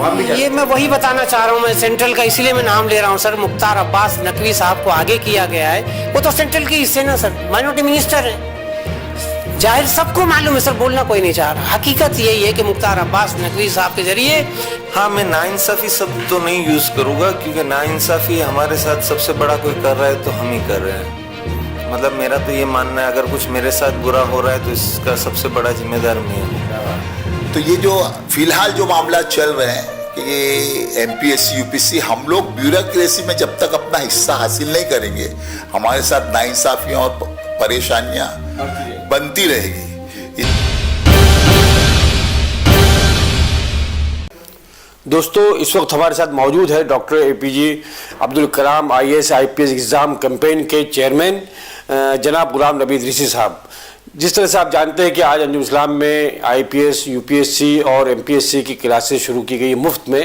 ये मैं वही बताना चाह रहा हूँ, मैं सेंट्रल का इसीलिए मैं नाम ले रहा हूँ सर। मुख्तार अब्बास नकवी साहब को आगे किया गया है, वो तो सेंट्रल के हिस्से ना सर, माइनॉरिटी मिनिस्टर है, जाहिर सबको मालूम है सर, बोलना कोई नहीं चाह रहा। हकीकत यही है कि मुख्तार अब्बास नकवी साहब के जरिए। हाँ, मैं नाइंसाफी शब्द तो नहीं यूज करूंगा, क्योंकि नाइंसाफी हमारे साथ सबसे बड़ा कोई कर रहा है तो हम ही कर रहे हैं। मतलब मेरा तो ये मानना है, अगर कुछ मेरे साथ बुरा हो रहा है तो इसका सबसे बड़ा जिम्मेदार मैं हूँ। तो ये जो फिलहाल जो मामला चल रहे हैं कि ये एमपीएससी यूपीएससी, हम लोग ब्यूरोक्रेसी में जब तक अपना हिस्सा हासिल नहीं करेंगे, हमारे साथ नाइंसाफियां और परेशानियां बनती रहेगी। दोस्तों, इस वक्त हमारे साथ मौजूद है doctor APJ Abdul Kalam IAS IPS exam campaign के चेयरमैन जनाब गुलाम नबी इदरीसी साहब। जिस तरह से आप जानते हैं कि आज अंजुम इस्लाम में आईपीएस यूपीएससी और एमपीएससी की क्लासेस शुरू की गई मुफ्त में।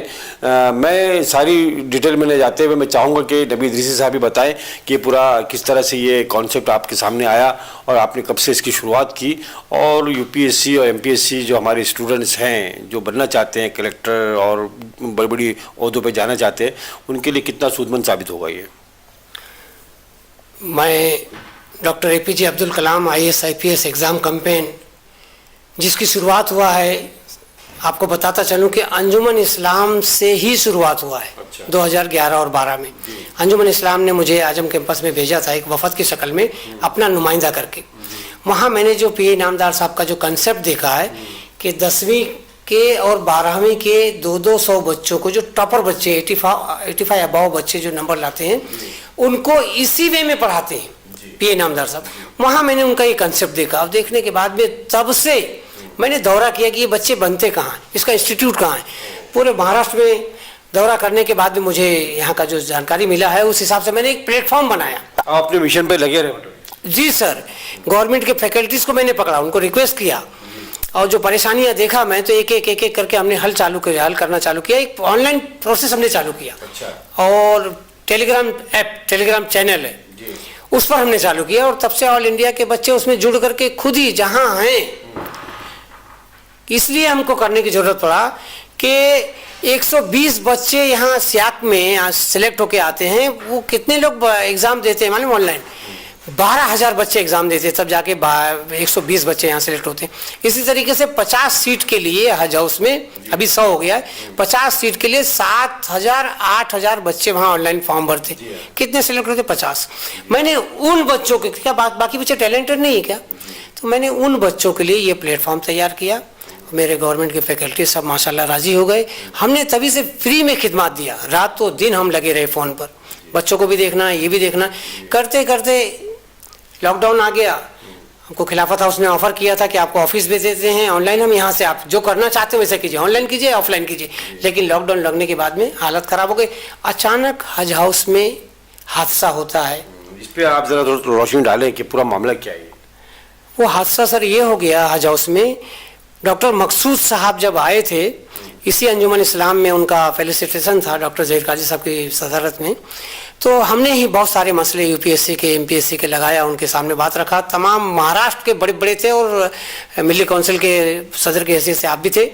मैं सारी डिटेल में ले जाते हुए मैं चाहूँगा कि नबी इदरीसी साहब भी बताएं कि पूरा किस तरह से ये कॉन्सेप्ट आपके सामने आया और आपने कब से इसकी शुरुआत की, और यूपीएससी और एमपीएससी जो हमारे स्टूडेंट्स हैं जो बनना चाहते हैं, कलेक्टर और बड़ी बड़ी ओहदों पर जाना चाहते हैं, उनके लिए कितना सूदमंद साबित होगा ये। मैं doctor APJ Abdul Kalam IAS IPS exam campaign जिसकी शुरुआत हुआ है, आपको बताता चलूं कि अंजुमन इस्लाम से ही शुरुआत हुआ है। 2011 और 12 में अंजुमन इस्लाम ने मुझे आजम कैंपस में भेजा था एक वफद की शक्ल में अपना नुमाइंदा करके। वहाँ मैंने जो पीए इनामदार साहब का जो कंसेप्ट देखा है कि 10वीं के और 12वीं के 200 बच्चों को, जो टॉपर बच्चे 85 अबाव बच्चे जो नंबर लाते हैं, उनको इसी वे में पढ़ाते हैं पीए इनामदार साहब। वहाँ मैंने उनका ये कंसेप्ट देखा, और देखने के बाद में तब से मैंने दौरा किया कि ये बच्चे बनते कहाँ हैं, इसका इंस्टीट्यूट कहाँ है। पूरे महाराष्ट्र में दौरा करने के बाद में मुझे यहाँ का जो जानकारी मिला है, उस हिसाब से मैंने एक प्लेटफॉर्म बनाया। आप अपने मिशन पे लगे रहे? जी सर, गवर्नमेंट के फैकल्टीज़ को मैंने पकड़ा, उनको रिक्वेस्ट किया, और जो परेशानियाँ देखा मैं, तो एक एक करके हमने हल करना चालू किया। एक ऑनलाइन प्रोसेस हमने चालू किया। अच्छा। और टेलीग्राम ऐप, टेलीग्राम चैनल है, उस पर हमने चालू किया, और तब से ऑल इंडिया के बच्चे उसमें जुड़ करके खुद ही जहाँ हैं, इसलिए हमको करने की ज़रूरत पड़ा कि 120 बच्चे यहाँ सियाक में सिलेक्ट होके आते हैं। वो कितने लोग एग्ज़ाम देते हैं मालूम? ऑनलाइन 12,000 बच्चे एग्ज़ाम देते हैं, तब जाके 120 बच्चे यहाँ सिलेक्ट होते हैं। इसी तरीके से 50 सीट के लिए हज हाउस में, अभी 100 हो गया है, 50 सीट के लिए 7,000 8,000 बच्चे वहाँ ऑनलाइन फॉर्म भरते। कितने सिलेक्ट होते? 50। मैंने उन बच्चों के, क्या बाकी बच्चे टैलेंटेड नहीं है क्या? तो मैंने उन बच्चों के लिए ये प्लेटफॉर्म तैयार किया। मेरे गवर्नमेंट के फैकल्टी सब माशाल्लाह राज़ी हो गए। हमने तभी से फ्री में खिदमत दिया, रातों दिन हम लगे रहे फ़ोन पर, बच्चों को भी देखना, ये भी देखना। करते करते लॉकडाउन आ गया। हमको खिलाफत हाउस ने ऑफर किया था कि आपको ऑफिस भेज देते हैं ऑनलाइन, हम यहाँ से आप जो करना चाहते हो वैसे कीजिए, ऑनलाइन कीजिए, ऑफलाइन कीजिए। लेकिन लॉकडाउन लगने के बाद में हालत ख़राब हो गई। अचानक हज हाउस में हादसा होता है। इस पर आप ज़रा रोशनी डालें कि पूरा मामला क्या है। वो हादसा सर ये हो गया, हज हाउस में डॉक्टर मकसूद साहब जब आए थे, इसी अंजुमन इस्लाम में उनका फेलिसिटेशन था डॉक्टर ज़हीर काजी साहब की सदारत में, तो हमने ही बहुत सारे मसले यूपीएससी के एमपीएससी के लगाया, उनके सामने बात रखा। तमाम महाराष्ट्र के बड़े बड़े थे और मिली काउंसिल के सदर की हैसियत से आप भी थे।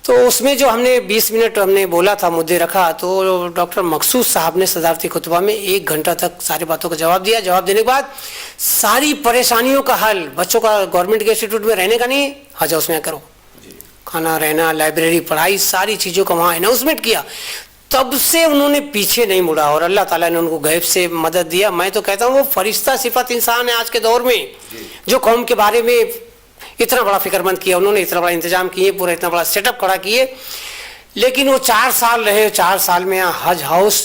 तो उसमें जो हमने 20 मिनट हमने बोला था, मुद्दे रखा, तो डॉक्टर मकसूद साहब ने सदारती खुतबा में 1 घंटा तक सारी बातों का जवाब दिया। जवाब देने के बाद सारी परेशानियों का हल, बच्चों का गवर्नमेंट के इंस्टीट्यूट में रहने का नहीं, हज हाउस में करो, खाना, रहना, लाइब्रेरी, पढ़ाई, सारी चीज़ों का वहाँ अनाउंसमेंट किया। तब से उन्होंने पीछे नहीं मुड़ा और अल्लाह ताला ने उनको गैब से मदद दिया। मैं तो कहता हूँ वो फरिश्ता सिफत इंसान है आज के दौर में, जो कौम के बारे में इतना बड़ा फिक्रमंद किया, उन्होंने इतना बड़ा इंतजाम किए, पूरा इतना बड़ा सेटअप खड़ा किए। लेकिन वो 4 साल रहे, 4 साल में यहाँ हज हाउस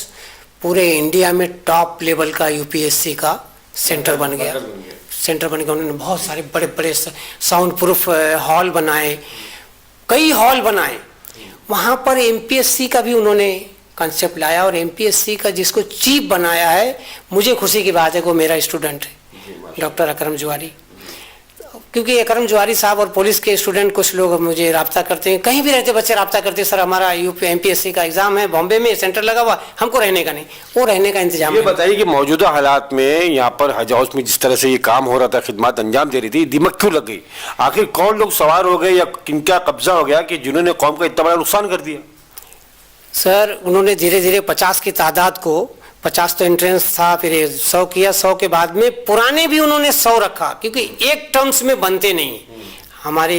पूरे इंडिया में टॉप लेवल का यूपीएससी का सेंटर बन गया। उन्होंने बहुत सारे बड़े बड़े साउंड प्रूफ हॉल बनाए, कई हॉल बनाए। वहाँ पर एमपीएससी का भी उन्होंने कंसेप्ट लाया, और एमपीएससी का जिसको चीफ बनाया है, मुझे खुशी की बात है कि वो मेरा स्टूडेंट है, डॉक्टर अकरम जुआरी। क्योंकि अकरम जुआरी साहब और पुलिस के स्टूडेंट कुछ लोग मुझे रब्ता करते हैं, कहीं भी रहते बच्चे रब्ता करते हैं, सर हमारा यूपी एमपीएससी का एग्जाम है, बॉम्बे में सेंटर लगा हुआ, हमको रहने का नहीं, वो रहने का इंतजाम। ये बताइए कि मौजूदा हालात में यहाँ पर हज हाउस में जिस तरह से ये काम हो रहा था, खिदमत अंजाम दे रही थी, दिमक क्यों लग गई? आखिर कौन लोग सवार हो गए या किनका कब्जा हो गया कि जिन्होंने कौम का इतना बड़ा नुकसान कर दिया? सर उन्होंने धीरे धीरे 50 की तादाद को, 50 तो एंट्रेंस था, फिर 100 किया, 100 के बाद में पुराने भी उन्होंने 100 रखा, क्योंकि एक टर्म्स में बनते नहीं। हमारे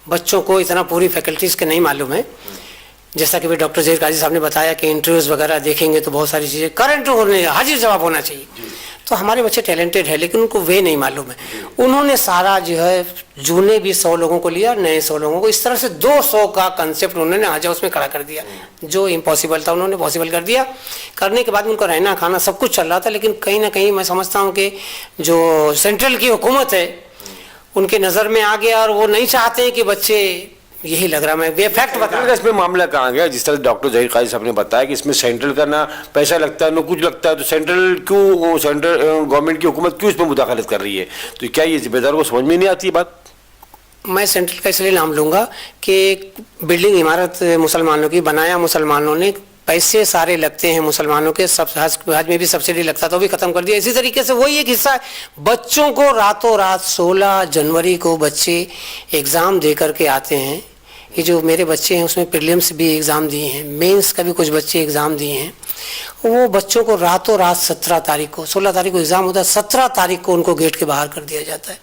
बच्चों को इतना पूरी फैकल्टीज़ के नहीं मालूम है। जैसा कि भी डॉक्टर जहीर काजी साहब ने बताया कि इंटरव्यूज़ वगैरह देखेंगे तो बहुत सारी चीज़ें करंट होने, हाजिर जवाब होना चाहिए। तो हमारे बच्चे टैलेंटेड है, लेकिन उनको वे नहीं मालूम है। उन्होंने सारा जो है जूने भी 100 लोगों को लिया, नए 100 लोगों को, इस तरह से 200 का कंसेप्ट उन्होंने आज उसमें खड़ा कर दिया। जो इम्पॉसिबल था उन्होंने पॉसिबल कर दिया। करने के बाद उनको रहना खाना सब कुछ चल रहा था, लेकिन कहीं ना कहीं मैं समझता हूँ कि जो सेंट्रल की हुकूमत है उनके नज़र में आ गया, और वो नहीं चाहते हैं कि बच्चे, यही लग रहा है, मैं फैक्ट बता रहा। इसमें मामला कहाँ गया? जिस तरह डॉक्टर जहीर काजी साहब ने बताया कि इसमें सेंट्रल का ना पैसा लगता है, ना कुछ लगता है, तो सेंट्रल गवर्नमेंट की हुकूमत क्यों इसमें मुदाखलत कर रही है? तो क्या ये जिम्मेदार को समझ में नहीं आती बात? मैं सेंट्रल का इसलिए नाम लूँगा कि बिल्डिंग इमारत मुसलमानों की बनाया मुसलमानों ने, पैसे सारे लगते हैं मुसलमानों के, सब हज में भी सब्सिडी लगता तो भी ख़त्म कर दिया। इसी तरीके से वही एक हिस्सा है, बच्चों को रातों रात 16 जनवरी को बच्चे एग्ज़ाम दे करके आते हैं। ये जो मेरे बच्चे हैं उसमें प्रीलिम्स भी एग्ज़ाम दिए हैं, मेंस का भी कुछ बच्चे एग्ज़ाम दिए हैं। वो बच्चों को रातों रात 17 तारीख को, 16 तारीख को एग्ज़ाम होता है, 17 तारीख को उनको गेट के बाहर कर दिया जाता है।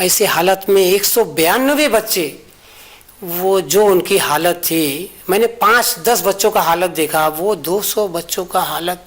ऐसे हालत में 192 बच्चे, वो जो उनकी हालत थी, मैंने 5-10 बच्चों का हालत देखा, वो 200 बच्चों का हालत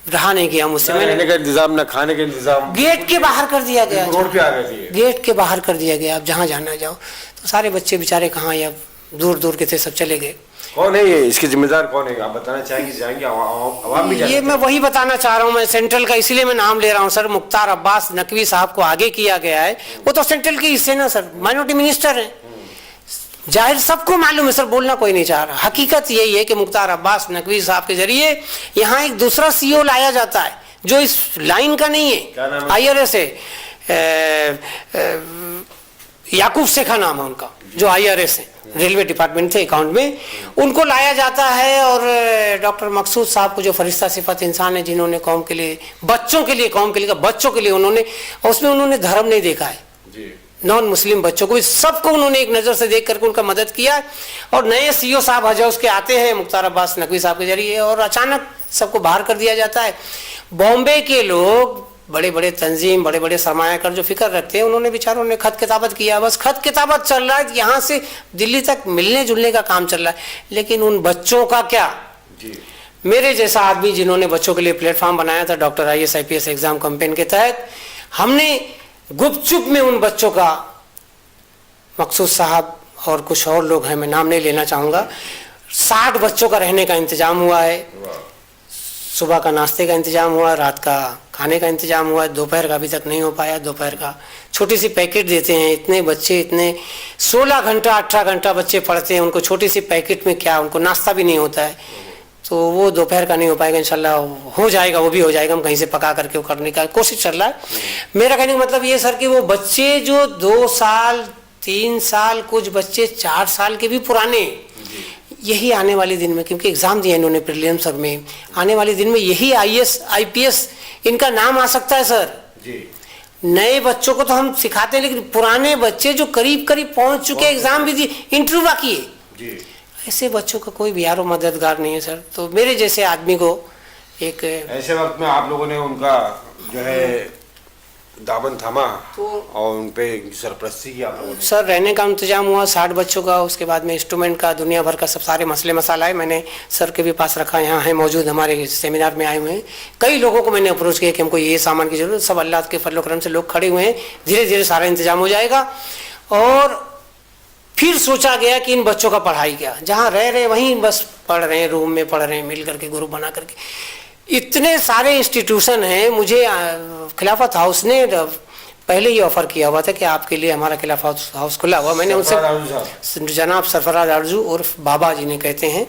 रहा नहीं गया मुझसे। मैंने रहने का इंतजाम, ना खाने का इंतजाम, गेट के बाहर कर दिया गया, रोड पे आ गए थे, गेट के बाहर कर दिया गया, आप जहाँ जाना जाओ। तो सारे बच्चे बेचारे कहाँ, या दूर दूर के थे, सब चले गए। कौन है ये, इसके जिम्मेदार कौन है? आप बताना चाहेंगे? जाएंगे आवाम भी ये मैं वही बताना चाह रहा हूँ, मैं सेंट्रल का इसीलिए मैं नाम ले रहा हूँ सर। मुख्तार अब्बास नकवी साहब को आगे किया गया है, वो तो सेंट्रल के हिस्से ना सर, माइनॉरिटी मिनिस्टर है, जाहिर सबको मालूम है सर, बोलना कोई नहीं चाह रहा। हकीकत यही है कि मुख्तार अब्बास नकवी साहब के जरिए यहाँ एक दूसरा सीईओ लाया जाता है जो इस लाइन का नहीं है, IRS है, याकूब शेखा नाम है उनका, जो IRS है, रेलवे डिपार्टमेंट थे अकाउंट में, उनको लाया जाता है। और डॉक्टर मकसूद साहब को, जो फरिश्ता सिफत इंसान है, जिन्होंने कौम के लिए, बच्चों के लिए, कौम के लिए, बच्चों के लिए उन्होंने, उसमें उन्होंने धर्म नहीं देखा है, नॉन मुस्लिम बच्चों को, सबको उन्होंने एक नज़र से देख करके उनका मदद किया। और नए सीईओ साहब हज हाउस के आते हैं मुख्तार अब्बास नकवी साहब के जरिए, और अचानक सबको बाहर कर दिया जाता है। बॉम्बे के लोग, बड़े बड़े तंजीम, बड़े बड़े सरमायाकार जो फिक्र रखते हैं, उन्होंने बेचारों ने खत किताबत किया, बस खत किताबत चल रहा है, यहाँ से दिल्ली तक मिलने जुलने का काम चल रहा है, लेकिन उन बच्चों का क्या? मेरे जैसा आदमी जिन्होंने बच्चों के लिए प्लेटफॉर्म बनाया था doctor IAS IPS exam campaign के तहत, हमने गुपचुप में उन बच्चों का, मकसूद साहब और कुछ और लोग हैं, मैं नाम नहीं लेना चाहूँगा, 60 बच्चों का रहने का इंतजाम हुआ है, सुबह का नाश्ते का इंतजाम हुआ, रात का खाने का इंतजाम हुआ, दोपहर का अभी तक नहीं हो पाया। दोपहर का छोटी सी पैकेट देते हैं, इतने बच्चे, इतने 16 घंटा 18 घंटा बच्चे पढ़ते हैं, उनको छोटी सी पैकेट में क्या, उनको नाश्ता भी नहीं होता है, तो वो दोपहर का नहीं हो पाएगा। इंशाल्लाह हो जाएगा, वो भी हो जाएगा, हम कहीं से पका करके वो करने का कोशिश चल रहा है। मेरा कहने का मतलब ये सर कि वो बच्चे जो 2 साल 3 साल, कुछ बच्चे 4 साल के भी पुराने, यही आने वाले दिन में, क्योंकि एग्ज़ाम दिया इन्होंने प्रीलिम्स सब में, आने वाले दिन में यही IAS IPS इनका नाम आ सकता है सर जी। नए बच्चों को तो हम सिखाते हैं, लेकिन पुराने बच्चे जो करीब करीब पहुंच चुके, एग्ज़ाम भी दिए, इंटरव्यू बाकी है, ऐसे बच्चों का कोई भी यारो मददगार नहीं है सर। तो मेरे जैसे आदमी को एक ऐसे वक्त में आप लोगों ने उनका जो है दामन थामा और उन पे सरपरस्ती की आप लोगों ने? सर रहने का इंतजाम हुआ 60 बच्चों का, उसके बाद में इंस्ट्रूमेंट का, दुनिया भर का सब सारे मसले मसाला है, मैंने सर के भी पास रखा, यहाँ है मौजूद, हमारे सेमिनार में आए हुए हैं। कई लोगों को मैंने अप्रोच किया कि हमको ये सामान की जरूरत, सब अल्लाह के फजल करम से लोग खड़े हुए हैं, धीरे धीरे सारा इंतजाम हो जाएगा। और फिर सोचा गया कि इन बच्चों का पढ़ाई क्या, जहाँ रह रहे वहीं बस पढ़ रहे हैं, रूम में पढ़ रहे हैं, मिल करके ग्रुप बना करके। इतने सारे इंस्टीट्यूशन हैं, मुझे खिलाफत हाउस ने पहले ही ऑफर किया हुआ था कि आपके लिए हमारा खिलाफत हाउस खुला हुआ। मैंने उनसे, जनाब सरफराज आरजू उर्फ बाबा जी ने कहते हैं,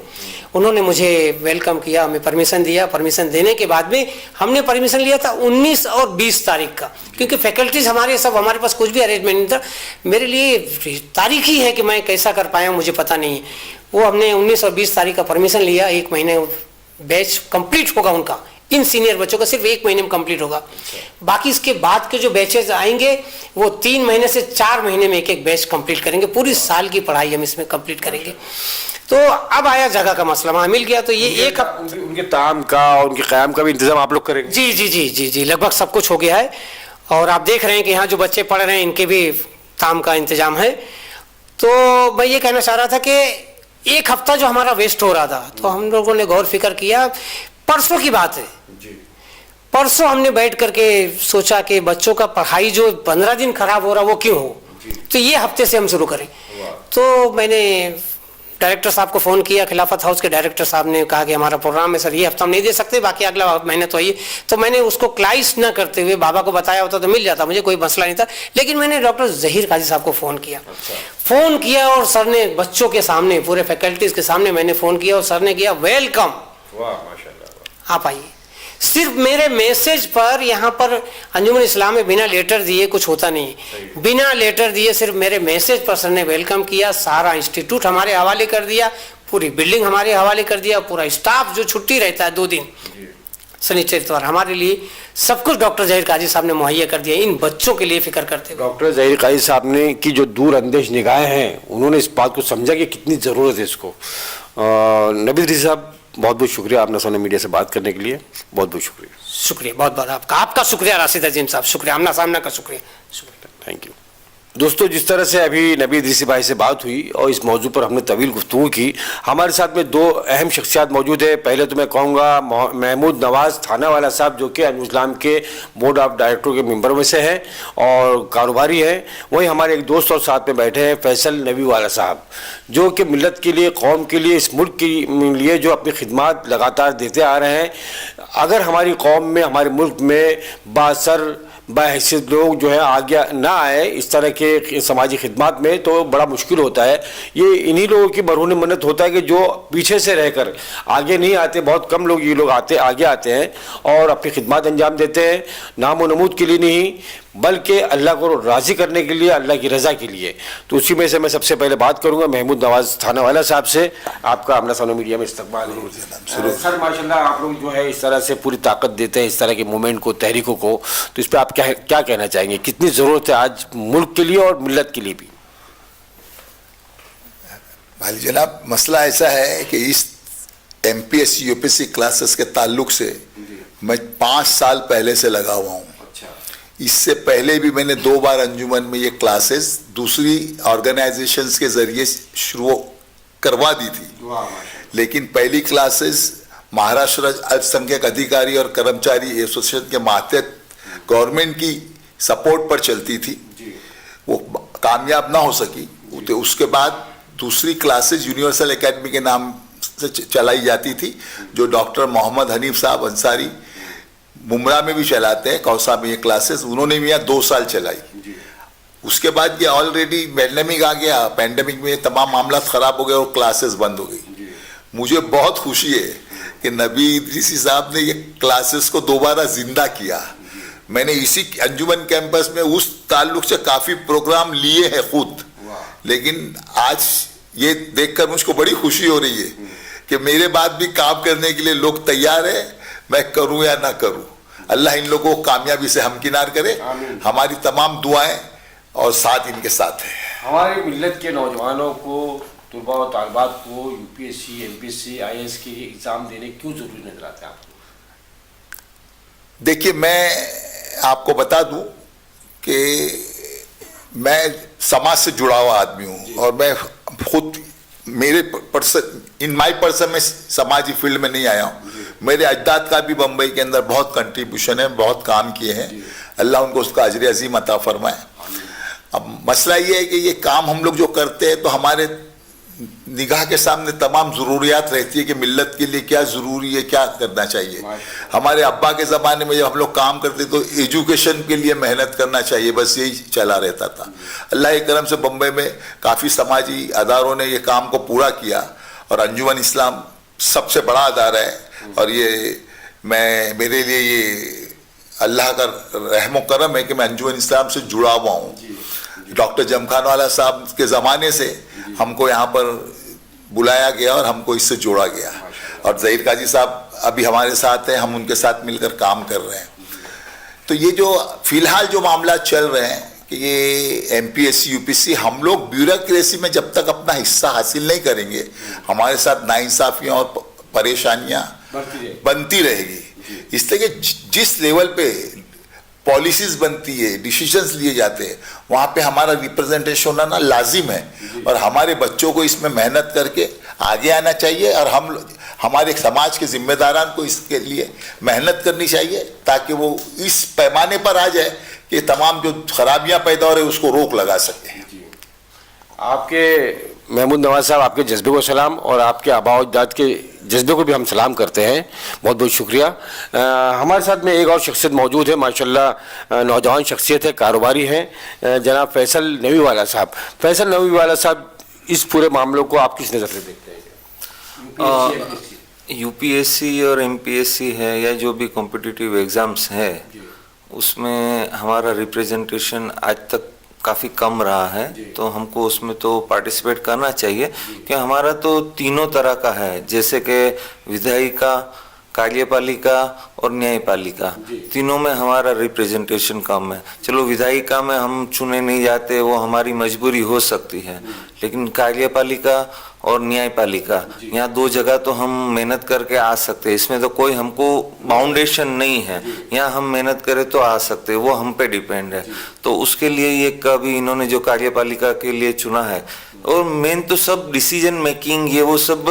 उन्होंने मुझे वेलकम किया, हमें परमिशन दिया। परमिशन देने के बाद में हमने परमिशन लिया था 19 और 20 तारीख का, क्योंकि फैकल्टीज हमारे सब, हमारे पास कुछ भी अरेंजमेंट नहीं था। मेरे लिए तारीख ही है कि मैं कैसा कर पाया मुझे पता नहीं है। वो हमने 19 और 20 तारीख का परमिशन लिया, 1 महीने बैच कंप्लीट होगा उनका, इन सीनियर बच्चों का सिर्फ 1 महीने में कंप्लीट होगा। बाकी इसके बाद के जो बैचेज आएंगे वो 3 महीने से 4 महीने में एक बैच कंप्लीट करेंगे। पूरी साल की पढ़ाई हम इसमें कंप्लीट करेंगे। तो अब आया जगह का मसला, वहाँ मिल गया तो ये एक उनके ताम का और उनके क़याम का भी इंतजाम आप लोग करेंगे? जी जी जी जी जी लगभग सब कुछ हो गया है। और आप देख रहे हैं कि यहाँ जो बच्चे पढ़ रहे हैं इनके भी ताम का इंतजाम है। तो मैं ये कहना चाह रहा था कि 1 हफ्ता जो हमारा वेस्ट हो रहा था, तो हम लोगों ने गौर फिक्र किया। परसों की बात है, परसों हमने बैठ करके सोचा कि बच्चों का पढ़ाई जो 15 दिन खराब हो रहा वो क्यों हो, तो ये हफ्ते से हम शुरू करें। तो मैंने डायरेक्टर साहब को फ़ोन किया, खिलाफत हाउस के डायरेक्टर साहब ने कहा कि हमारा प्रोग्राम है सर, ये हफ्ता हम नहीं दे सकते, बाकी अगला महीने तो आइए। तो मैंने उसको क्लाइस ना करते हुए बाबा को बताया होता तो मिल जाता, मुझे कोई मसला नहीं था। लेकिन मैंने डॉक्टर जहीर काजी साहब को फ़ोन किया। फ़ोन किया और सर ने बच्चों के सामने, पूरे फैकल्टीज़ के सामने मैंने फ़ोन किया और सर ने किया वेलकम, आप आइए। सिर्फ मेरे मैसेज पर यहाँ पर अंजुमन इस्लाम में बिना लेटर दिए कुछ होता नहीं, बिना लेटर दिए सिर्फ मेरे मैसेज पर सर ने वेलकम किया। सारा इंस्टीट्यूट हमारे हवाले कर दिया, पूरी बिल्डिंग हमारे हवाले कर दिया, पूरा स्टाफ जो छुट्टी रहता है 2 दिन शनिचर इतवार हमारे लिए सब कुछ डॉक्टर जहीर काजी साहब ने मुहैया कर दिया, इन बच्चों के लिए फिक्र करते हुए। डॉक्टर जहीर काजी साहब ने की जो दूर अंदेश निगाहें हैं, उन्होंने इस बात को समझा कि कितनी ज़रूरत है इसको। नबी इदरीसी साहब बहुत बहुत शुक्रिया आपने सोने मीडिया से बात करने के लिए, बहुत बहुत शुक्रिया। शुक्रिया, बहुत बहुत आपका शुक्रिया राशिद अजीम साहब, शुक्रिया, आमना सामना का शुक्रिया। Thank you. दोस्तों, जिस तरह से अभी नबी इदरीसी भाई से बात हुई और इस मौजू पर हमने तवील गुफ्तगू की, हमारे साथ में 2 अहम शख्सियात मौजूद है। पहले तो मैं कहूँगा महमूद नवाज़ थानावाला साहब, जो कि अंजुमन इस्लाम के बोर्ड ऑफ डायरेक्टर के मेंबर में से हैं और कारोबारी हैं। वहीं हमारे एक दोस्त और साथ में बैठे हैं फैसल नबी वाला साहब, जो कि मिल्लत के लिए, कौम के लिए, इस मुल्क के लिए जो अपनी खिदमत लगातार देते आ रहे हैं। अगर हमारी कौम में, हमारे मुल्क में बासर बाहैसियत लोग जो है आगे ना आए इस तरह के समाजी खिदमत में, तो बड़ा मुश्किल होता है। ये इन्हीं लोगों की बरहून मन्नत होता है कि जो पीछे से रहकर आगे नहीं आते, बहुत कम लोग ये लोग आगे आते हैं और अपनी खिदमत अंजाम देते हैं, नाम व नमूद के लिए नहीं बल्कि अल्लाह को राज़ी करने के लिए, अल्लाह की रज़ा के लिए। तो उसी में से मैं सबसे पहले बात करूंगा महमूद नवाज़ थानावाला साहब से। आपका आमना सामना मीडिया में इस्तकबाल है। सर माशाल्लाह आप लोग जो है इस तरह से पूरी ताकत देते हैं इस तरह के मूवमेंट को, तहरीकों को, तो इस पर आप क्या कहना चाहेंगे? कितनी ज़रूरत है आज मुल्क के लिए और मिल्लत के लिए भी? भाई जनाब, मसला ऐसा है कि इस MPSC UPSC क्लासेस के ताल्लुक से मैं 5 साल पहले से लगा हुआ हूँ। इससे पहले भी मैंने 2 बार अंजुमन में ये क्लासेस दूसरी ऑर्गेनाइजेशंस के जरिए शुरू करवा दी थी, लेकिन पहली क्लासेस महाराष्ट्र अल्पसंख्यक अधिकारी और कर्मचारी एसोसिएशन के मातहत गवर्नमेंट की सपोर्ट पर चलती थी, वो कामयाब ना हो सकी। तो उसके बाद दूसरी क्लासेस यूनिवर्सल एकेडमी के नाम से चलाई जाती थी, जो डॉक्टर मोहम्मद हनीफ साहब अंसारी मुमरा में भी चलाते हैं, कौसा में ये क्लासेस, उन्होंने भी यहाँ 2 साल चलाई। उसके बाद ये ऑलरेडी पैंडेमिक आ गया, पैंडेमिक में तमाम मामला ख़राब हो गए और क्लासेस बंद हो गई। मुझे बहुत खुशी है कि नबी इदरीसी साहब ने ये क्लासेस को दोबारा जिंदा किया। मैंने इसी अंजुमन कैंपस में उस ताल्लुक से काफ़ी प्रोग्राम लिए हैं खुद, लेकिन आज ये देखकर मुझको बड़ी खुशी हो रही है कि मेरे बाद भी काम करने के लिए लोग तैयार है, मैं करूं या ना करूं। अल्लाह इन लोगों को कामयाबी से हमकिनार करे, हमारी तमाम दुआएं और साथ इनके साथ है। हमारे मिल्लत के नौजवानों को, तुलबा और तालबात को UPSC MPSC IAS के एग्ज़ाम देने क्यों ज़रूरी नजर आता है आपको? देखिए, मैं आपको बता दूं कि मैं समाज से जुड़ा हुआ आदमी हूं और मैं खुद इन माई पर्सन में समाजी फील्ड में नहीं आया हूं। मेरे अजदाद का भी बम्बई के अंदर बहुत कंट्रीब्यूशन है, बहुत काम किए हैं, अल्लाह उनको उसका अजर अजीम अता फरमाए। अब मसला ये है कि ये काम हम लोग जो करते हैं तो हमारे निगाह के सामने तमाम ज़रूरियात रहती है कि मिल्लत के लिए क्या ज़रूरी है, क्या करना चाहिए। हमारे अब्बा के ज़माने में जब हम लोग काम करते तो एजुकेशन के लिए मेहनत करना चाहिए, बस यही चला रहता था। अल्लाह के करम से बम्बई में काफ़ी समाजी अदारों ने ये काम को पूरा किया और अंजुमन इस्लाम सबसे बड़ा अदारा है और ये मेरे लिए ये अल्लाह का रहमो करम है कि मैं अंजुमन इस्लाम से जुड़ा हुआ हूँ। डॉक्टर जमखानवाला साहब के ज़माने से हमको यहाँ पर बुलाया गया और हमको इससे जोड़ा गया और ज़हीर काजी साहब अभी हमारे साथ हैं, हम उनके साथ मिलकर काम कर रहे हैं। तो ये जो फिलहाल जो मामला चल रहे हैं कि ये एमपीएससी यूपीएससी, हम लोग ब्यूरोक्रेसी में जब तक अपना हिस्सा हासिल नहीं करेंगे, हमारे साथ नाइंसाफियाँ और परेशानियाँ बनती रहेगी। इसलिए कि जिस लेवल पे पॉलिसीज बनती है, डिसीजंस लिए जाते हैं, वहाँ पे हमारा रिप्रेजेंटेशन होना ना लाजिम है। और हमारे बच्चों को इसमें मेहनत करके आगे आना चाहिए और हमारे समाज के जिम्मेदारान को इसके लिए मेहनत करनी चाहिए ताकि वो इस पैमाने पर आ जाए कि तमाम जो खराबियां पैदा हो रही है उसको रोक लगा सके। आपके महमूद नवाज साहब, आपके जज्बे को सलाम और आपके आबा और अजदाद के जज्बे को भी हम सलाम करते हैं। बहुत बहुत शुक्रिया। हमारे साथ में एक और शख्सियत मौजूद है, माशाल्लाह नौजवान शख्सियत है, कारोबारी हैं, जनाब फैसल नवीवाला साहब। फैसल नवीवाला साहब, इस पूरे मामलों को आप किस नज़र से देखते हैं? यूपीएससी और एमपीएससी है या जो भी कॉम्पिटिटिव एग्जाम्स है, उसमें हमारा रिप्रेजेंटेशन आज तक काफ़ी कम रहा है। तो हमको उसमें तो पार्टिसिपेट करना चाहिए कि हमारा तो तीनों तरह का है, जैसे कि विधायिका, कार्यपालिका और न्यायपालिका, तीनों में हमारा रिप्रेजेंटेशन कम है। चलो विधायिका में हम चुने नहीं जाते, वो हमारी मजबूरी हो सकती है, लेकिन कार्यपालिका और न्यायपालिका, यहाँ दो जगह तो हम मेहनत करके आ सकते हैं। इसमें तो कोई हमको बाउंडेशन नहीं है, यहाँ हम मेहनत करें तो आ सकते हैं, वो हम पे डिपेंड है। तो उसके लिए ये कभी इन्होंने जो कार्यपालिका के लिए चुना है, और मेन तो सब डिसीजन मेकिंग ये वो सब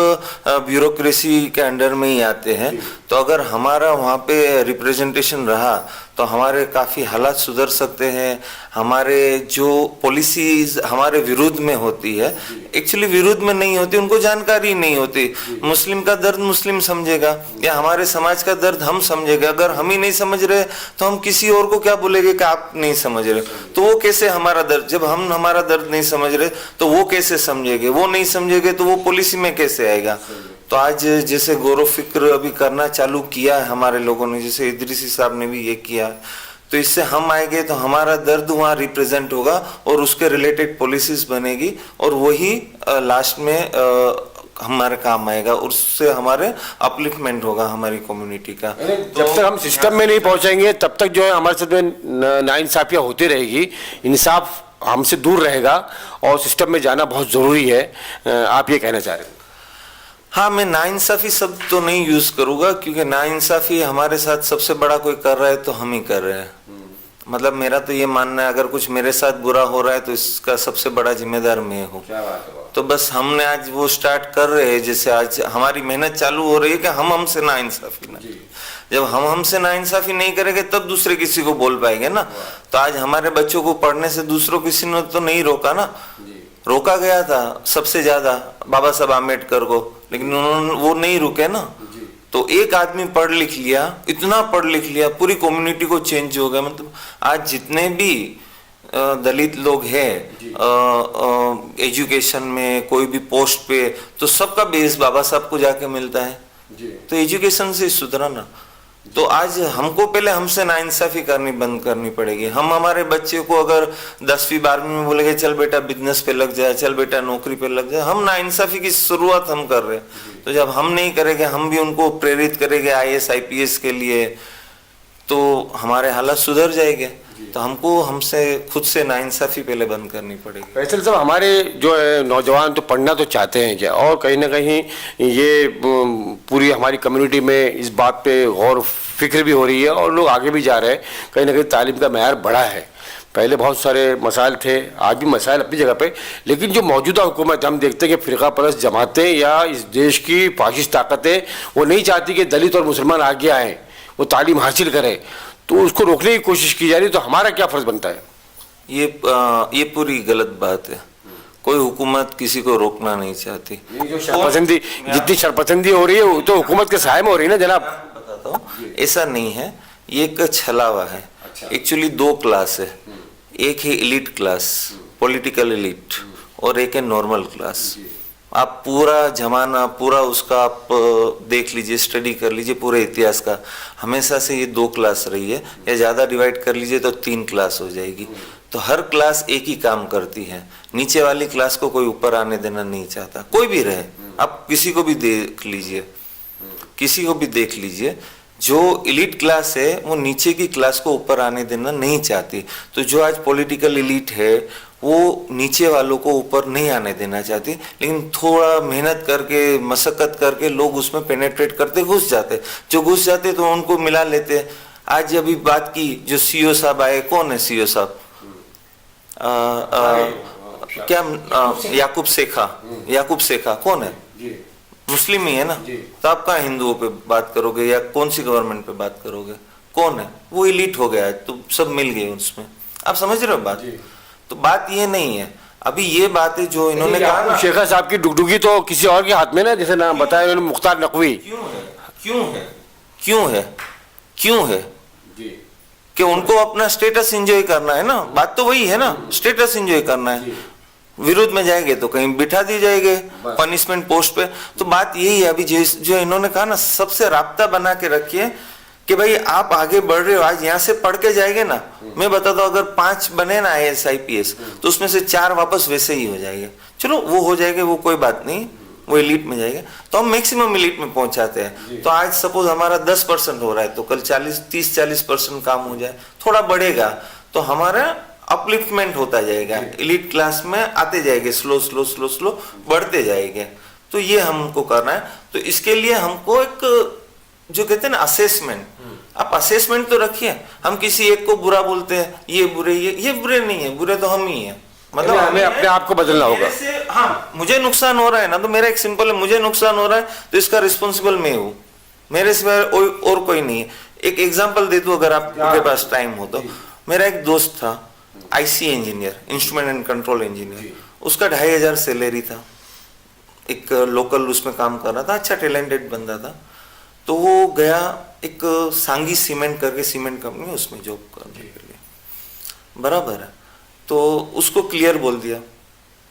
ब्यूरोक्रेसी के अंडर में ही आते हैं। तो अगर हमारा वहाँ पे रिप्रेजेंटेशन रहा तो हमारे काफ़ी हालात सुधर सकते हैं। हमारे जो पॉलिसीज हमारे विरुद्ध में होती है, एक्चुअली विरुद्ध में नहीं होती, उनको जानकारी नहीं होती। मुस्लिम का दर्द मुस्लिम समझेगा या हमारे समाज का दर्द हम समझेगा। अगर हम ही नहीं समझ रहे तो हम किसी और को क्या बोलेंगे कि आप नहीं समझ रहे, तो वो कैसे हमारा दर्द, जब हम हमारा दर्द नहीं समझ रहे तो वो कैसे समझेंगे, वो नहीं समझेंगे तो वो पॉलिसी में कैसे आएगा। तो आज जैसे गौर फिक्र अभी करना चालू किया है हमारे लोगों ने, जैसे इदरीसी साहब ने भी ये किया, तो इससे हम आएंगे तो हमारा दर्द वहाँ रिप्रेजेंट होगा और उसके रिलेटेड पॉलिसीज बनेगी और वही लास्ट में हमारे काम आएगा, उससे हमारे अपलिफ्टमेंट होगा हमारी कम्युनिटी का। जब तक हम सिस्टम में नहीं पहुंचेंगे तब तक जो है हमारे साथ में नाइंसाफियाँ होती रहेगी, इंसाफ हमसे दूर रहेगा और सिस्टम में जाना बहुत ज़रूरी है। आप ये कहना चाह रहे हैं? हाँ, मैं नाइंसाफी शब्द तो नहीं यूज करूंगा, क्योंकि नाइंसाफी हमारे साथ सबसे बड़ा कोई कर रहा है तो हम ही कर रहे हैं। मतलब मेरा तो ये मानना है, अगर कुछ मेरे साथ बुरा हो रहा है तो इसका सबसे बड़ा जिम्मेदार मैं हूँ। तो बस हमने आज वो स्टार्ट कर रहे हैं, जैसे आज हमारी मेहनत चालू हो रही है कि हम हमसे नाइंसाफी ना, जब हम हमसे नाइंसाफी नहीं करेंगे तब दूसरे किसी को बोल पाएंगे ना। तो आज हमारे बच्चों को पढ़ने से दूसरों किसी ने तो नहीं रोका ना, रोका गया था सबसे ज्यादा बाबा साहब आम्बेडकर को, लेकिन उन्होंने वो नहीं रुके ना। तो एक आदमी पढ़ लिख लिया, इतना पढ़ लिख लिया, पूरी कम्युनिटी को चेंज हो गया। मतलब आज जितने भी दलित लोग हैं एजुकेशन में कोई भी पोस्ट पे, तो सबका बेस बाबा साहब को जाके मिलता है। तो एजुकेशन से सुधरा ना। तो आज हमको पहले हमसे नाइंसाफी करनी बंद करनी पड़ेगी। हम हमारे बच्चे को अगर 10वीं 12वीं में बोलेंगे चल बेटा बिजनेस पे लग जाए, चल बेटा नौकरी पे लग जाए, हम नाइंसाफी की शुरुआत हम कर रहे हैं। तो जब हम नहीं करेंगे, हम भी उनको प्रेरित करेंगे IAS IPS के लिए, तो हमारे हालात सुधर जाएंगे। तो हमको हमसे खुद से नाइंसाफी पहले बंद करनी पड़ेगी। फैसल साहब, हमारे जो है नौजवान तो पढ़ना तो चाहते हैं क्या, और कहीं ना कहीं ये पूरी हमारी कम्युनिटी में इस बात पे गौर फिक्र भी हो रही है और लोग आगे भी जा रहे हैं। कहीं ना कहीं तालीम का मेयार बढ़ा है। पहले बहुत सारे मसाइल थे, आज भी मसाइल अपनी जगह पे, लेकिन जो मौजूदा हुकूमत हम देखते हैं कि फ़िरका परस्त जमातें या इस देश की फाशिस्ट ताकतें वो नहीं चाहती कि दलित और मुसलमान आगे आएँ, वो तालीम हासिल करें, तो उसको रोकने की कोशिश की जा रही है। तो हमारा क्या फ़र्ज बनता है? ये पूरी गलत बात है। कोई हुकूमत किसी को रोकना नहीं चाहती। जो शरपसंदी, जितनी शरपसंदी हो रही है वो तो हुकूमत के साये में हो रही है ना जनाब। बताता हूँ, ऐसा नहीं है, ये एक छलावा है। एक्चुअली दो क्लास है, एक है एलिट क्लास, पॉलिटिकल एलिट, और एक है नॉर्मल क्लास। आप पूरा जमाना पूरा उसका आप देख लीजिए, स्टडी कर लीजिए पूरे इतिहास का, हमेशा से ये दो क्लास रही है, या ज़्यादा डिवाइड कर लीजिए तो 3 क्लास हो जाएगी। तो हर क्लास एक ही काम करती है, नीचे वाली क्लास को कोई ऊपर आने देना नहीं चाहता, कोई भी रहे, आप किसी को भी देख लीजिए। किसी को भी देख लीजिए, जो इलीट क्लास है वो नीचे की क्लास को ऊपर आने देना नहीं चाहती। तो जो आज पॉलिटिकल इलीट है वो नीचे वालों को ऊपर नहीं आने देना चाहती, लेकिन थोड़ा मेहनत करके मशक्कत करके लोग उसमें पेनेट्रेट करते घुस जाते। जो घुस जाते तो उनको मिला लेते। आज अभी बात की जो सीईओ साहब आए, कौन है सीईओ साहब? याकूब शेखा कौन है? मुस्लिम ही है ना। तो आप कहाँ हिंदुओं पे बात करोगे या कौन सी गवर्नमेंट पे बात करोगे? कौन है वो? इलीट हो गया है, तो सब मिल गए उसमें। आप समझ रहे हो बात? तो बात ये नहीं है, अभी ये बात है जो इन्होंने कहा ना, शेखा साहब की डुगडुगी तो किसी और के हाथ में ना, जैसे नाम बताया उन्होंने, मुख्तार नकवी। क्यों है कि उनको अपना स्टेटस एंजॉय करना है ना। बात तो वही है ना, स्टेटस एंजॉय करना है। विरोध में जाएंगे तो कहीं बिठा दिए जाएंगे पनिशमेंट पोस्ट पे। तो बात यही है अभी जो इन्होंने कहा ना, सबसे राब्ता बना के रखिए कि भाई आप आगे बढ़ रहे हो। आज यहाँ से पढ़ के जाएंगे ना, मैं बताता हूँ, अगर 5 बने ना IAS IPS तो उसमें से 4 वापस वैसे ही हो जाएंगे। चलो वो हो जाएंगे, वो कोई बात नहीं, वो एलीट में जाएगा। तो हम मैक्सिमम एलीट में पहुंचाते हैं। तो आज सपोज हमारा 10% हो रहा है, तो कल 30-40% काम हो जाए, थोड़ा बढ़ेगा तो हमारा अपलिफ्टमेंट होता जाएगा, एलीट क्लास में आते जाएंगे, स्लो बढ़ते जाएंगे। तो ये हमको करना है। तो इसके लिए हमको एक जो कहते हैं ना असेसमेंट, आप असेसमेंट तो रखिए। हम किसी एक को बुरा बोलते हैं, ये बुरे, ये बुरे नहीं है, बुरे तो हम ही हैं। मतलब हमें अपने आप को बदलना होगा। हाँ, मुझे नुकसान हो रहा है ना, तो मेरा एक सिंपल है, मुझे नुकसान हो रहा है तो इसका रिस्पॉन्सिबल मैं हूँ, मेरे सिवाय और कोई नहीं है। एक एग्जांपल दे दूं अगर आपके पास टाइम हो तो। मेरा एक दोस्त था IC engineer, instrument and control engineer, उसका 2500 सैलरी था, एक लोकल उसमें काम कर रहा था, अच्छा टैलेंटेड बंदा था। तो वो गया एक सांगी सीमेंट करके सीमेंट कंपनी, उसमें जॉब करने के लिए, बराबर है। तो उसको क्लियर बोल दिया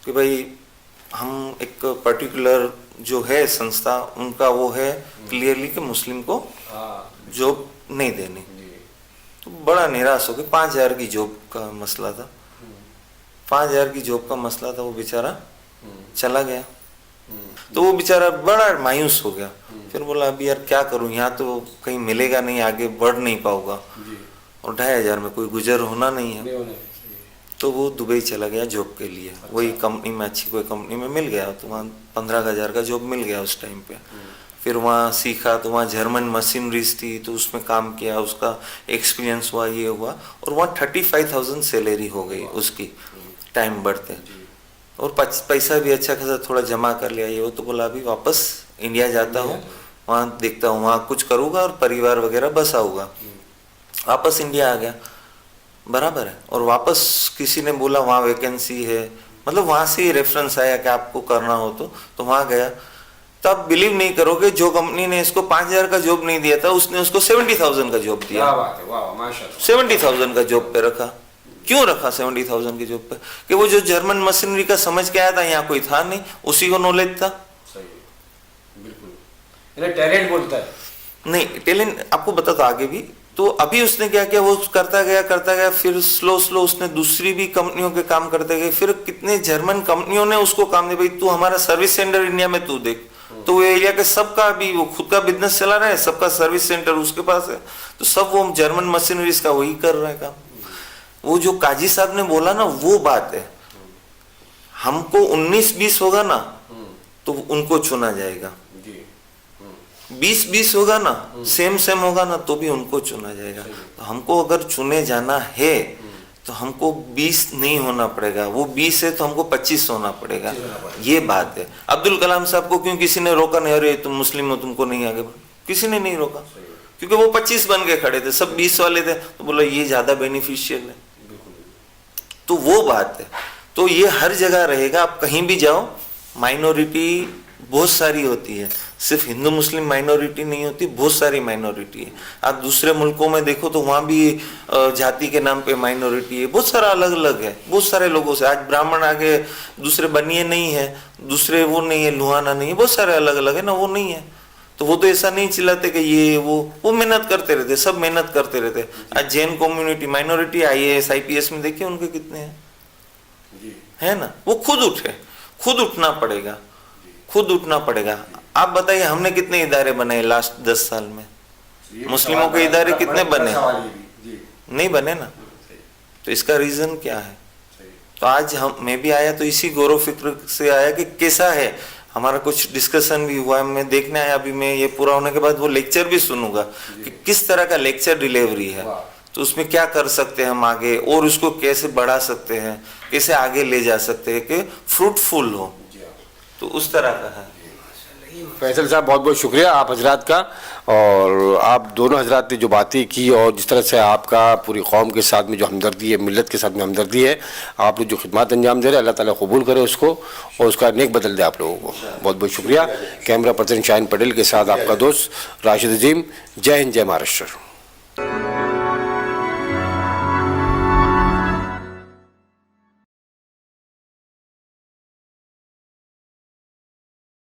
कि भाई हम एक पर्टिकुलर जो है संस्था, उनका वो है क्लियरली कि मुस्लिम को जॉब नहीं देनी। तो बड़ा निराश हो गया। 5000 की जॉब का मसला था, 5000 की जॉब का मसला था। वो बेचारा चला गया। तो वो बेचारा बड़ा मायूस हो गया। फिर बोला अभी यार क्या करूं, यहाँ तो कहीं मिलेगा नहीं, आगे बढ़ नहीं पाऊंगा, और 2500 में कोई गुजर होना नहीं है। तो वो दुबई चला गया जॉब के लिए। वही कंपनी में, अच्छी कोई कंपनी में मिल गया। तो वहाँ 15,000 का जॉब मिल गया उस टाइम पे। फिर वहाँ सीखा, तो वहाँ जर्मन मशीनरीज थी, तो उसमें काम किया, उसका एक्सपीरियंस हुआ, ये हुआ, और वहाँ 35,000 सैलरी हो गई उसकी टाइम बढ़ते। और पैसा भी अच्छा खासा थोड़ा जमा कर लिया। ये वो तो बोला अभी वापस इंडिया जाता हूँ, वहाँ देखता हूँ, वहाँ कुछ करूँगा और परिवार वगैरह बसाऊंगा। वापस इंडिया आ गया, बराबर है। और वापस किसी ने बोला वहाँ वैकेंसी है, मतलब वहाँ से ही रेफरेंस आया कि आपको करना हो तो वहाँ गया। तो आप बिलीव नहीं करोगे, जो कंपनी ने इसको 5000 का जॉब नहीं दिया था, उसने उसको 70,000 का जॉब दिया। 70,000 का जॉब पे रखा। क्यों रखा 70,000 की जॉब पे? कि वो जो जर्मन मशीनरी का समझ के आया था, यहाँ कोई था नहीं, उसी को नॉलेज था। बिल्कुल टैलेंट बोलता है नहीं, टैलेंट आपको बता था आगे भी। तो अभी उसने क्या किया, वो करता गया, फिर स्लो उसने दूसरी भी कंपनियों के काम करते गए। फिर कितने जर्मन कंपनियों ने उसको काम दिया, भाई तू हमारा सर्विस सेंटर इंडिया में तू देख। तो वो एरिया के सबका भी वो खुद का बिजनेस चला रहा है, सबका सर्विस सेंटर उसके पास है। तो सब वो जर्मन मशीनरीज का वही कर रहा है काम। वो जो काजी साहब ने बोला ना, वो बात है। हमको 19-20 होगा ना तो उनको चुना जाएगा, 20-20 होगा ना, सेम होगा ना, तो भी उनको चुना जाएगा। तो हमको अगर चुने जाना है तो हमको 20 नहीं होना पड़ेगा, वो 20 है तो हमको 25 होना पड़ेगा। ये बात है। अब्दुल कलाम साहब को क्यों किसी ने रोका नहीं, अरे तुम मुस्लिम हो, तुमको नहीं आगे बढ़? किसी ने नहीं रोका, क्योंकि वो 25 बन के खड़े थे, सब 20 वाले थे। तो बोला ये ज्यादा बेनिफिशियल है। तो वो बात है। तो ये हर जगह रहेगा, आप कहीं भी जाओ, माइनॉरिटी बहुत सारी होती है, सिर्फ हिंदू मुस्लिम माइनॉरिटी नहीं होती, बहुत सारी माइनॉरिटी है। आप दूसरे मुल्कों में देखो तो वहाँ भी जाति के नाम पे माइनॉरिटी है, बहुत सारा अलग अलग है, बहुत सारे लोगों से। आज ब्राह्मण आगे दूसरे बनिए नहीं है, दूसरे वो नहीं है, लुहाना नहीं है, बहुत सारे अलग अलग है ना, वो नहीं है। तो वो तो ऐसा नहीं चिल्लाते कि ये वो मेहनत करते रहते, सब मेहनत करते रहते। आज Jain community minority IAS IPS में देखिए उनके कितने हैं, है ना। वो खुद उठे, खुद उठना पड़ेगा, खुद उठना पड़ेगा। आप बताइए हमने कितने इदारे बनाए लास्ट 10 साल में? मुस्लिमों के इदारे कितने बने? नहीं बने ना। तो इसका रीजन क्या है? तो आज मैं भी आया तो इसी गौरव फिक्र से आया कि कैसा है, हमारा कुछ डिस्कशन भी हुआ है, मैं देखने आया। अभी मैं ये पूरा होने के बाद वो लेक्चर भी सुनूंगा कि किस तरह का लेक्चर डिलीवरी है, तो उसमें क्या कर सकते हैं हम आगे, और उसको कैसे बढ़ा सकते हैं, कैसे आगे ले जा सकते हैं कि फ्रूटफुल हो। तो उस तरह का है। फैसल साहब बहुत बहुत शुक्रिया आप हजरात का, और आप दोनों हजरात ने जो बातें की और जिस तरह से आपका पूरी कौम के साथ में जो हमदर्दी है, मिलत के साथ में हमदर्दी है, आप लोग जो खिदमत अंजाम दे रहे हैं, अल्लाह ताला कबूल करे उसको और उसका नेक बदल दे आप लोगों को। बहुत बहुत शुक्रिया। कैमरा पर्सन शाहीन पटेल के साथ आपका दोस्त राशिद अजीम। जय हिंद, जय महाराष्ट्र।